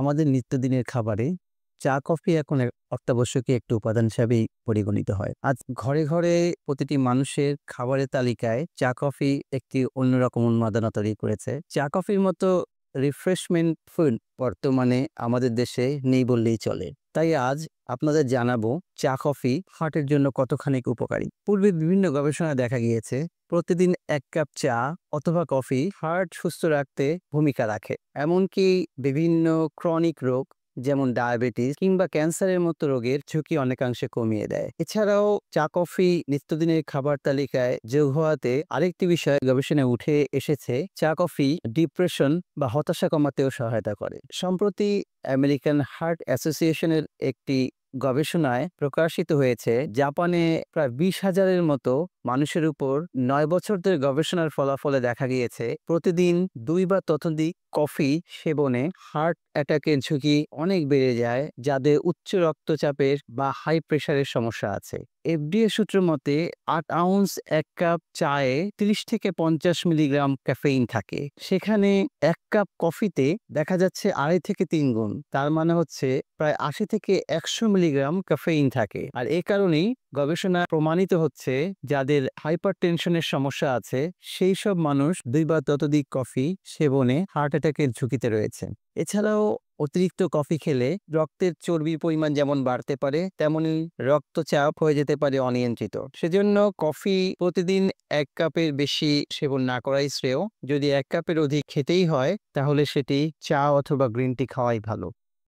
আমাদের নিত্যদিনের খাবারে চা কফি এখন অত্যাবশ্যকীয় একটি উপাদান হিসাবেই পরিগণিত হয়। আজ ঘরে ঘরে প্রতিটি মানুষের খাবারের তালিকায় চা কফি একটি অন্যরকম উন্মাদনা তৈরি করেছে। চা কফির মতো রিফ্রেশমেন্ট ফুড বর্তমানে আমাদের দেশে নেই বললেই চলে। তাই আজ আপনাদের জানাবো চা কফি হার্টের জন্য কতখানি উপকারী। পূর্বে বিভিন্ন গবেষণায় দেখা গিয়েছে প্রতিদিন ১ কাপ চা অথবা কফি হার্ট সুস্থ রাখতে ভূমিকা রাখে। এমনকি বিভিন্ন ক্রনিক রোগ যেমন ডায়াবেটিস কিংবা ক্যান্সারের মতো রোগের ঝুঁকি অনেকাংশে কমিয়ে দেয়। এছাড়াও চা কফি নিত্যদিনের খাবার তালিকায় যোগ হওয়াতে আরেকটি বিষয় গবেষণায় উঠে এসেছে, চা কফি ডিপ্রেশন বা হতাশা কমাতেও সহায়তা করে। সম্প্রতি আমেরিকান হার্ট অ্যাসোসিয়েশনের একটি গবেষণায় প্রকাশিত হয়েছে জাপানে প্রায় ২০,০০০-এর মতো মানুষের উপর ৯ বছর ধরে গবেষণার ফলাফলে দেখা গিয়েছে প্রতিদিন ২ বা ততোধিক কফি সেবনে হার্ট অ্যাটাকের ঝুঁকি অনেক বেড়ে যায় যাদের উচ্চ রক্তচাপের বা হাই প্রেশারের সমস্যা আছে। এফডিএ সূত্র মতে ৮ আউন্স ১ কাপ চায়ে ৩০ থেকে ৫০ মিলিগ্রাম ক্যাফেইন থাকে, সেখানে ১ কাপ কফিতে দেখা যাচ্ছে ২.৫ থেকে ৩ গুণ। তার মানে হচ্ছে প্রায় ৮০ থেকে ১০০ মিলিগ্রাম ক্যাফেইন থাকে। আর এ কারণেই গবেষণা প্রমাণিত হচ্ছে যাদের হাইপার টেনশনের সমস্যা আছে সেই সব মানুষ ২ বা ততোধিক কফি সেবনে হার্ট অ্যাটাকের ঝুঁকিতে রয়েছে। এছাড়াও অতিরিক্ত কফি খেলে রক্তের চর্বির পরিমাণ যেমন বাড়তে পারে তেমনি রক্তচাপ হয়ে যেতে পারে অনিয়ন্ত্রিত। সেজন্য কফি প্রতিদিন ১ কাপের বেশি সেবন না করাই শ্রেয়। যদি ১ কাপের অধিক খেতেই হয় তাহলে সেটি চা অথবা গ্রিন টি খাওয়াই ভালো।